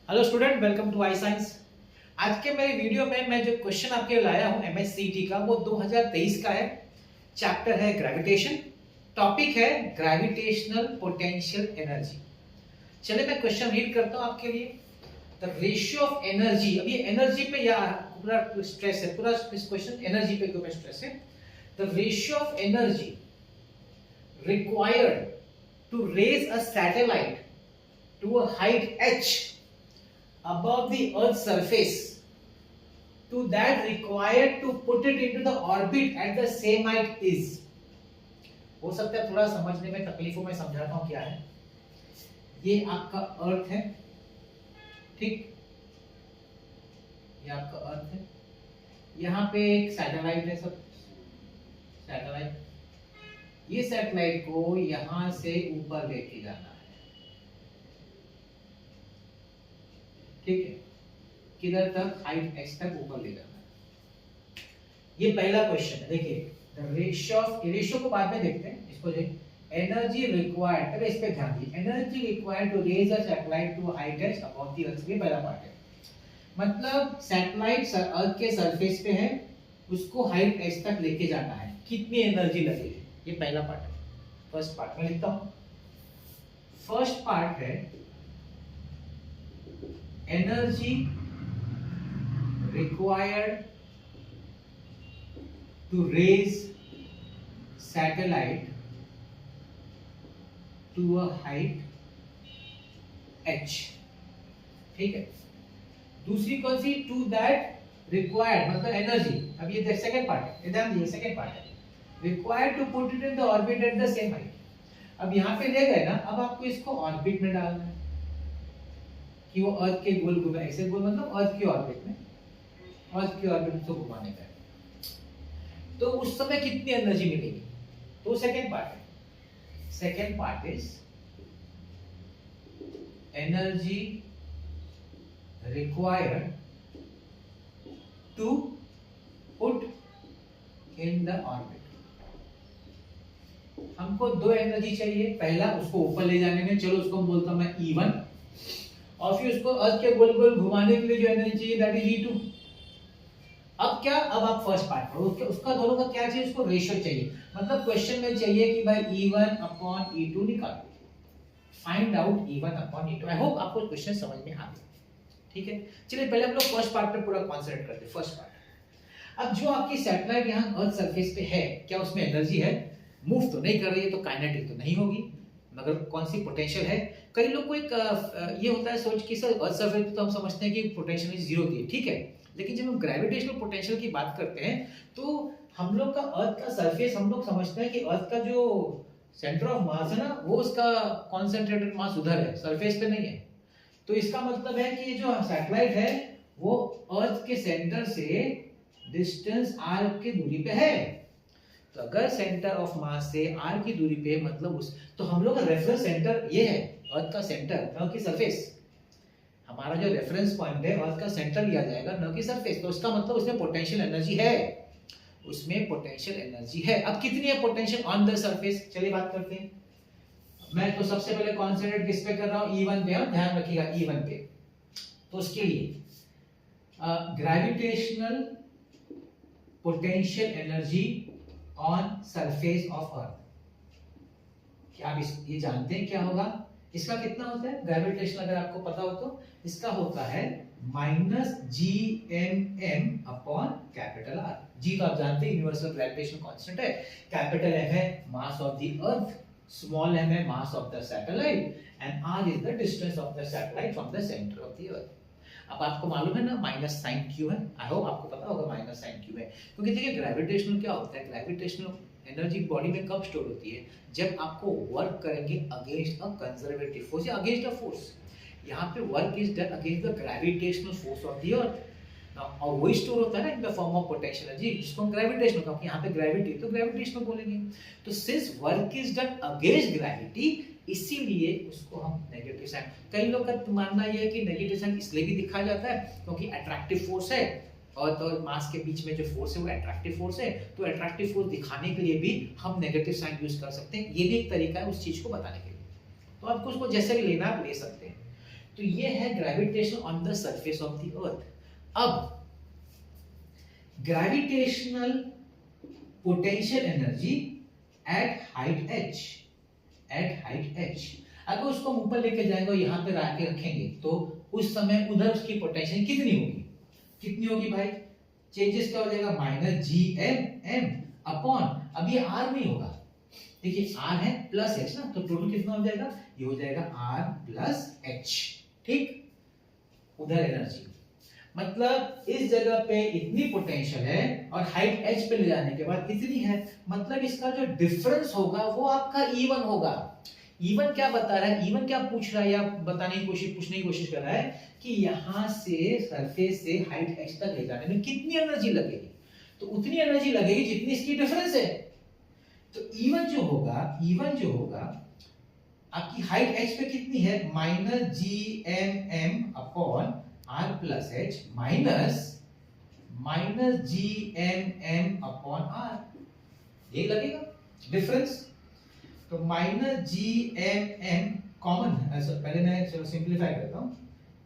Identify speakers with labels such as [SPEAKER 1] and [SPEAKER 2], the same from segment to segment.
[SPEAKER 1] Hello student, welcome to I science. आज के मेरे वीडियो में मैं जो क्वेश्चन आपके लिए लाया हूं एमएससीटी का, वो 2023 का है। चैप्टर है ग्रेविटेशन, टॉपिक है ग्रेविटेशनल पोटेंशियल एनर्जी। चलिए मैं क्वेश्चन रीड करता हूं आपके लिए। द रेशियो ऑफ एनर्जी, अब ये एनर्जी पे या पूरा स्ट्रेस है, पूरा इस क्वेश्चन एनर्जी पे क्यों स्ट्रेस है। The ratio of energy required to raise a satellite to a height h above the earth's surface to that required to put it into the orbit at the same height is। हो सकता है थोड़ा समझने में तकलीफ हो, मैं समझाता हूं क्या है। ये आपका अर्थ है, ठीक, ये आपका अर्थ है। यहाँ पे एक सैटेलाइट है, सब सैटेलाइट। ये सैटेलाइट को यहां से ऊपर लेके जाना है, ठीक है, किधर तक, हाइट x तक ऊपर ले जाना है। ये पहला क्वेश्चन है। देखिए द रेशियो ऑफ, रेशियो को बाद में देखते हैं, इसको देखिए। एनर्जी रिक्वायर्ड, अरे इस पे ध्यान दिए। Energy required to raise a satellite to height h above the earth, ये पहला पार्ट है। मतलब सैटेलाइट अर्थ के सरफेस पे है, उसको हाइट h तक लेके जाना है, कितनी एनर्जी लगेगी, ये पहला पार्ट है। फर्स्ट पार्ट में लिखता हूं। फर्स्ट पार्ट है energy required to raise satellite to a height h, ठीक है। दूसरी कौन सी, टू दैट रिक्वायर्ड, मतलब एनर्जी। अब ये सेकंड पार्ट है, ध्यान दीजिए, सेकंड पार्ट है required to put it in the orbit at the same height. अब यहाँ पे ले गए ना, अब आपको इसको ऑर्बिट में डालना है कि वो अर्थ के गोल घूमे, ऐसे गोल मतलब अर्थ की ऑर्बिट में, अर्थ की ऑर्बिट को घुमाने का। तो उस समय कितनी एनर्जी मिलेगी, तो सेकंड पार्ट है। Second part is energy required to put in the orbit. हमको दो एनर्जी चाहिए। पहला उसको ऊपर ले जाने में, चलो उसको बोलता हूं मैं E1, और फिर उसको अर्थ के गोल गोल घुमाने के लिए जो एनर्जी चाहिए दैट इज E2। अब क्या, अब आप फर्स्ट पार्ट पढ़ो, उसका दोनों का क्या चाहिए, उसको रेशियो चाहिए। मतलब क्वेश्चन में चाहिए कि भाई E1 अपॉन E2 निकालो, find out E1 upon E2। I hope आपको क्वेश्चन समझ में आ गया, ठीक है। चलिए पहले हम लोग फर्स्ट पार्ट पे पूरा कंसंट्रेट करते हैं। फर्स्ट पार्ट, अब जो आपकी सैटेलाइट यहाँ अर्थ सरफेस पे है, क्या उसमें एनर्जी है, मूव तो नहीं कर रही है, तो काइनेटिक तो नहीं होगी, मगर कौन सी पोटेंशियल है। कई लोग को एक ये होता है सोच कि सर अर्थ सरफेस तो हम समझते हैं कि पोटेंशियल इज जीरो की है, ठीक है। लेकिन जब हम ग्रेविटेशनल पोटेंशियल की बात करते हैं, तो हम लोग का अर्थ का सरफेस, हम लोग समझते हैं कि अर्थ का जो सेंटर ऑफ मास है ना, वो उसका कॉन्सेंट्रेटेड मास उधर है, सरफेस पे नहीं है। तो इसका मतलब है कि ये जो सैटेलाइट है वो अर्थ के सेंटर से डिस्टेंस r की दूरी पे है। तो अगर सेंटर ऑफ मास से r की दूरी पे, मतलब उस, तो हम लोग का रेफरेंस सेंटर ये है, अर्थ का सेंटर, न कि सरफेस। हमारा जो रेफरेंस पॉइंट है, अर्थ का सेंटर लिया जाएगा, न कि सरफेस। तो उसका मतलब उसमें पोटेंशियल एनर्जी है, उसमें पोटेंशियल एनर्जी है। अब कितनी है पोटेंशियल ऑन द सरफेस, चलिए बात करते हैं। मैं तो सबसे पहले कॉन्सेंट्रेट किस पे कर रहा हूं, E1 पे, ध्यान रखिएगा E1 पे। तो उसके लिए gravitational potential energy on surface of earth, क्या आप ये जानते हैं क्या होगा, इसका कितना होता है ग्रेविटेशन, अगर आपको पता हो तो। इसका होता है -Gmm upon capital R। G तो आप जानते हैं यूनिवर्सल ग्रेविटेशन कांस्टेंट है, कैपिटल M है mass of the earth, small m है mass of the satellite, and R is the distance of the satellite from the centre of the earth. अब आपको मालूम है ना माइनस साइन क्यू है, I hope आपको पता होगा माइनस साइन क्यू है। क्योंकि देखिए ग्रेविटेशनल क्या होता है, ग्रेविटेशनल एनर्जी बॉडी में कब स्टोर होती है, जब आपको वर्क करेंगे अगेंस्ट अ कंजर्वेटिव फोर्स या अगेंस्ट अ फोर्स। यहाँ पे work is done against the gravitational force of the अर्थ, और वही स्टोर होता है ना in the form of potential energy, जिसको हम ग्रेविटेशनल, क्योंकि यहाँ पे ग्रेविटी तो ग्रेविटेशनल बोलेंगे। तो since work is done against gravity, इसीलिए उसको हम नेगेटिव साइन। कई लोग का मानना यह है कि नेगेटिव साइन इसलिए भी दिखाया जाता है क्योंकि अट्रैक्टिव फोर्स है, अर्थ और मास के बीच में जो फोर्स है वो अट्रैक्टिव फोर्स है। तो अट्रैक्टिव फोर्स दिखाने के लिए भी हम नेगेटिव साइन यूज कर सकते हैं, ये भी एक तरीका है उस चीज को बताने के लिए। तो आपको उसको जैसे भी लेना आप ले सकते हैं। तो ये है gravitation on the surface of the earth. अब gravitational potential energy at height h, अगर उसको हम ऊपर लेके जाएंगे और यहाँ पे रख के रखेंगे तो उस समय उधर उसकी पोटेंशियल कितनी होगी भाई? चेंजेस क्या हो जाएगा? माइनस जी एम अपॉन, अब ये आर नहीं होगा, देखिए आर है प्लस एच ना, तो टोटल कितना हो जाएगा? ये हो जाएगा आर प्लस एच। ठीक, उधर एनर्जी मतलब इस जगह पे इतनी पोटेंशियल है और हाइट एच पे ले जाने के बाद इतनी है, मतलब इसका जो डिफरेंस होगा वो आपका E1 होगा। E1 क्या बता रहा है? E1 क्या पूछ रहा है या पूछने की कोशिश कर रहा है कि यहां से सरफेस से हाइट एच तक ले जाने में कितनी एनर्जी लगेगी? तो उतनी एनर्जी लगेगी जितनी इसकी डिफरेंस है। तो E1 जो होगा आपकी हाइट एच पे कितनी है? Minus G M upon R plus H minus G M upon R, ये लगेगा डिफरेंस। तो माइनस जी एम कॉमन है, पहले मैं चलो सिंप्लीफाई करता हूं,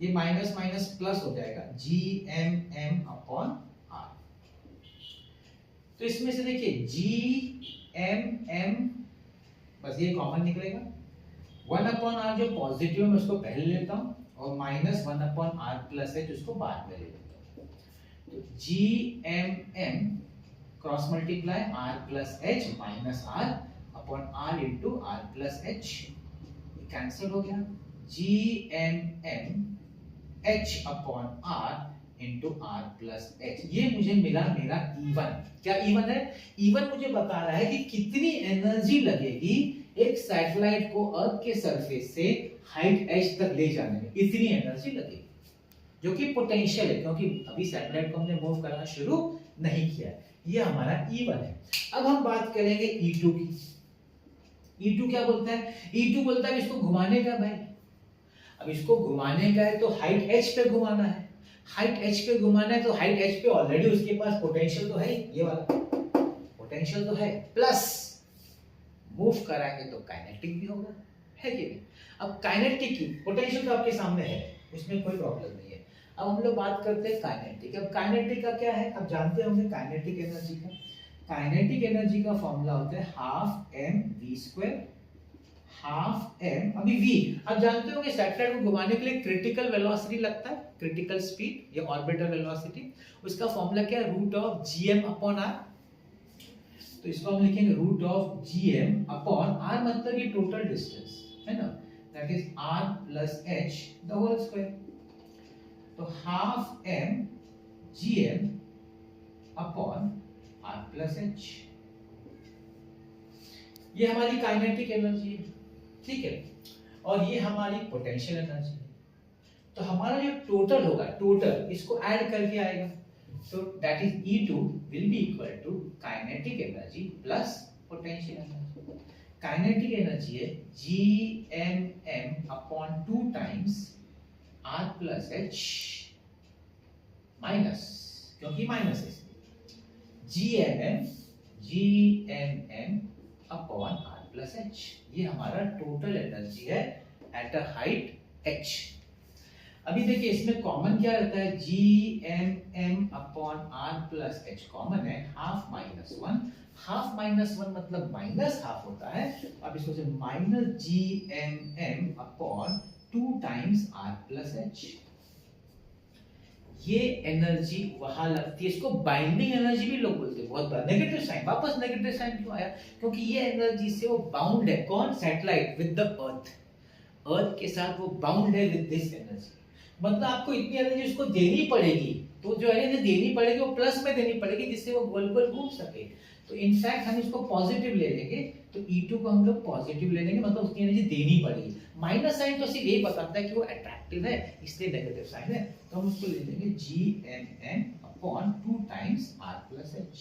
[SPEAKER 1] ये माइनस माइनस प्लस हो जाएगा जी एम अपॉन आर। तो इसमें से देखिए जी एम बस ये कॉमन निकलेगा, 1 अपॉन आर जो पॉजिटिव है मैं उसको पहले लेता हूं और minus 1 upon R plus H उसको बाद में ले लेता हूं। तो G M cross multiply R plus H minus R upon R into R plus H, cancel हो गया। G M H upon R into R plus H, ये मुझे मिला मेरा E1। क्या E1 है? E1 मुझे बता रहा है कि कितनी एनर्जी लगेगी एक सैटेलाइट को अर्थ के सरफेस से हाइट एच तक ले जाने में, इतनी एनर्जी लगेगी, जो कि पोटेंशियल है क्योंकि अभी सैटेलाइट को हमने मूव करना शुरू नहीं किया। ये हमारा E1 है। अब हम बात करेंगे E2 की। E2 क्या बोलता है? E2 बोलता है इसको घुमाने का भाई। अब इसको घुमाने का है तो हाइट h पे घुमाना है, हाइट h पे घुमाना है तो हाइट h पे ऑलरेडी उसके पास पोटेंशियल तो है, ये वाला पोटेंशियल तो है, प्लस मूव कराएंगे तो काइनेटिक भी होगा, है कि नहीं? अब काइनेटिक की पोटेंशियल तो आपके सामने है, उसमें कोई प्रॉब्लम नहीं है। अब हम लोग बात करते हैं काइनेटिक। अब काइनेटिक का क्या है? अब जानते होंगे काइनेटिक एनर्जी का। काइनेटिक एनर्जी का फॉर्मूला होता है half M V square, half M, अभी v आप जानते होंगे सैटेलाइट को घुमाने के लिए क्रिटिकल वेलोसिटी लगता है, क्रिटिकल स्पीड या ऑर्बिटल वेलोसिटी, उसका फॉर्मूला क्या है? Root of gm upon r। तो इसको हम लिखेंगे root of gm upon r, मतलब ये टोटल डिस्टेंस है ना, that is r plus h the whole square. तो half m gm upon r plus h, ये हमारी काइनेटिक एनर्जी है, ठीक है, और ये हमारी पोटेंशियल एनर्जी है। तो हमारा जो टोटल होगा, टोटल इसको ऐड करके आएगा, तो that is E2 will be equal to kinetic energy plus potential energy. Kinetic energy है GMM upon 2 times R plus H minus, क्योंकि माइनस है, GMM upon R plus H, ये हमारा टोटल एनर्जी है एट अ हाइट H। अभी देखिए इसमें common क्या रहता है? GMM upon R plus H common है, हाफ माइनस 1, हाफ माइनस 1 मतलब माइनस हाफ होता है। अब इसको से minus GMM upon 2 times R plus H, ये एनर्जी वहां लगती है, इसको बाइंडिंग एनर्जी भी लोग बोलते हैं। बहुत बार नेगेटिव साइन, वापस नेगेटिव साइन क्यों आया? क्योंकि ये एनर्जी से वो बाउंड है, कौन? सैटेलाइट विद द अर्थ, अर्थ के साथ वो बाउंड है विद दिस एनर्जी, मतलब आपको इतनी एनर्जी उसको देनी पड़ेगी, तो जो एनर्जी देनी पड़ेगी वो प्लस में देनी पड़ेगी जिससे वो गोल गोल घूम सके। तो इनफैक्ट हम इसको पॉजिटिव ले लेंगे, तो E2 को हम लोग पॉजिटिव ले लेंगे, मतलब उसकी एनर्जी देनी पड़ेगी। माइनस साइन तो सिर्फ यही बताता है कि वो अट्रैक्टिव है, इसलिए नेगेटिव साइन है, तो हम उसको ले लेंगे GMM upon 2 times R plus H।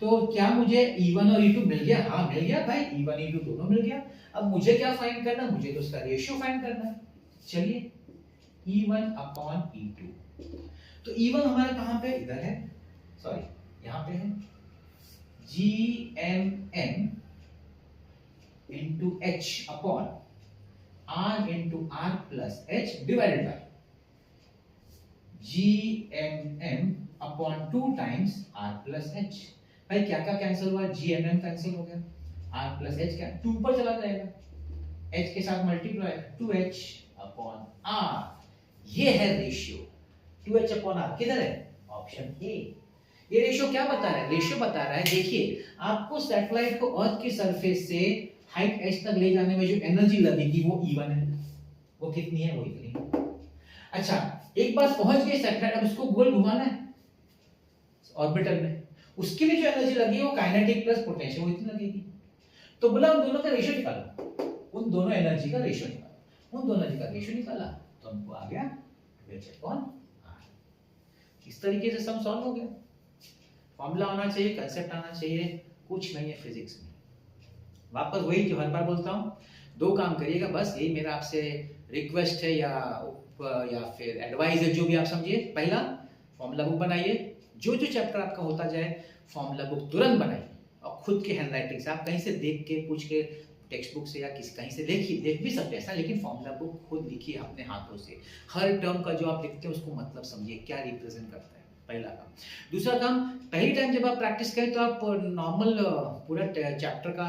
[SPEAKER 1] तो क्या मुझे E1 और E2 मिल गया? हाँ मिल गया भाई, E1 E2 दोनों मिल गया। अब मुझे क्या फाइंड करना? मुझे तो उसका रेशियो फाइंड करना है। चलिए E1 अपॉन E2, तो E1 हमारा कहां पे? इधर है, सॉरी यहां पे है, GMM into H upon R into R plus H divided by GMM upon 2 times R plus H। भाई क्या क्या कैंसिल हुआ? GMM कैंसिल हो गया, R plus H क्या 2 पर चला जाएगा, H के साथ मल्टीप्लाई 2H upon R। ये है रेशियो 2H upon R। किधर है? Option A. ये रेशियो क्या बता रहा है? रेशियो बता रहा है, देखिए आपको सैटेलाइट को अर्थ की सरफेस से हाइट h तक ले जाने में जो एनर्जी लगेगी वो E1 है। वो कितनी है? वो इतनी। अच्छा, एक बार पहुंच गए सैटेलाइट, अब उसको गोल घुमाना है ऑर्बिटल में, उसके लिए जो एनर्जी लगेगी वो काइनेटिक प्लस पोटेंशियल, वो इतनी लगेगी। तो बोला उन दोनों का रेशियो निकालो, उन दोनों एनर्जी का रेशियो निकालो, उन दोनों एनर्जी का रेशियो निकाला तो हमको आ गया इस तरीके से सम सॉल्व हो गया। फॉर्मूला आना चाहिए, कंसेप्ट आना चाहिए, कुछ नहीं है फिजिक्स में। वापस वही जो हर बार बोलता हूँ, 2 काम करिएगा बस, यही मेरा आपसे रिक्वेस्ट है या फिर एडवाइस है, जो भी आप समझिए। पहला, फॉर्मूला बुक बनाइए, जो जो चैप्टर आपका होता जाए फॉर्मूला बुक तुरंत बनाइए, और खुद के हैंडराइटिंग से, आप कहीं से देख के पूछ के टेक्स्ट बुक से या किसी कहीं से देख भी सकते हैं ऐसा, लेकिन फॉर्मूला बुक खुद लिखिए अपने हाथों से। हर टर्म का जो आप लिखते हैं उसको मतलब समझिए, क्या रिप्रेजेंट करता है, पहला काम। दूसरा काम, पहली टाइम जब आप प्रैक्टिस करें तो आप नॉर्मल पूरा चैप्टर का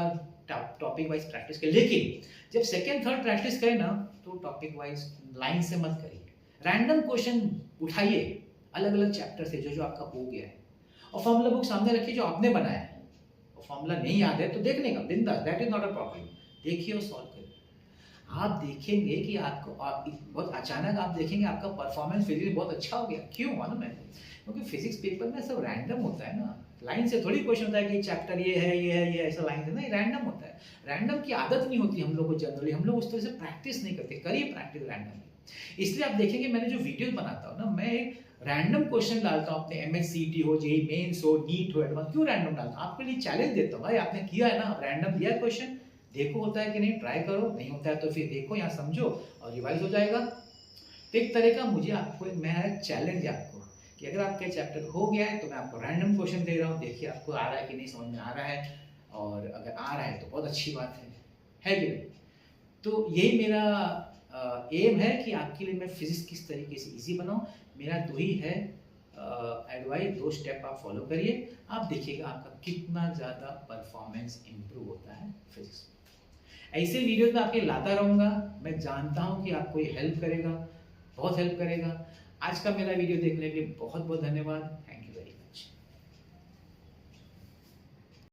[SPEAKER 1] टॉपिक वाइज प्रैक्टिस करें, लेकिन जब सेकेंड थर्ड प्रैक्टिस करें ना तो टॉपिक वाइज लाइन से मत करिए, रैंडम क्वेश्चन उठाइए अलग अलग चैप्टर से जो जो आपका हो गया है, और फॉर्मूला बुक सामने रखिए जो आपने बनाया है। और फॉर्मूला नहीं याद है तो देखने का बिंदास, that is not a problem, देखिए और सॉल्व करिए। आप देखेंगे कि आपको बहुत अचानक आप देखेंगे आपका परफॉर्मेंस फिजिक्स बहुत अच्छा हो गया। क्यों मालूम है? क्योंकि फिजिक्स पेपर में सब रैंडम होता है ना, लाइन से थोड़ी क्वेश्चन होता है कि चैप्टर ये है ये ऐसा लाइन से नहीं, रैंडम होता है। रैंडम की आदत नहीं होती हम लोग को जनरली, हम लोग उस तरह से प्रैक्टिस नहीं करते। करिए प्रैक्टिस रैंडम। इसलिए आप देखेंगे मैंने जो वीडियो बनाता हूँ ना, मैं एक रैंडम क्वेश्चन डालता हूँ, अपने MSCT हो, जेईई मेंस हो, नीट हो, एडवांस। क्यों रैंडम डालता हूँ? आपके लिए चैलेंज देता हूँ, भाई आपने किया है ना, रैंडम दिया क्वेश्चन, देखो होता है कि नहीं, ट्राई करो, नहीं होता है तो फिर देखो, यहाँ समझो और रिवाइज हो जाएगा। तो एक तरह का मुझे आपको मैं चैलेंज है आपको कि अगर आपके चैप्टर हो गया है तो मैं आपको रैंडम क्वेश्चन दे रहा हूँ, देखिए आपको आ रहा है कि नहीं, समझ में आ रहा है, और अगर आ रहा है तो बहुत अच्छी बात है कि नहीं? तो यही मेरा एम है कि आपके लिए मैं फिजिक्स किस तरीके से इजी बनाऊं। मेरा 2 ही है एडवाइस, 2 स्टेप आप फॉलो करिए, आप देखिएगा आपका कितना ज़्यादा परफॉर्मेंस इंप्रूव होता है फिजिक्स में। ऐसे वीडियो तो आपके लाता रहूँगा, मैं जानता हूँ कि आपको ये हेल्प करेगा, बहुत हेल्प करेगा। आज का मेरा वीडियो देखने के लिए बहुत बहुत धन्यवाद।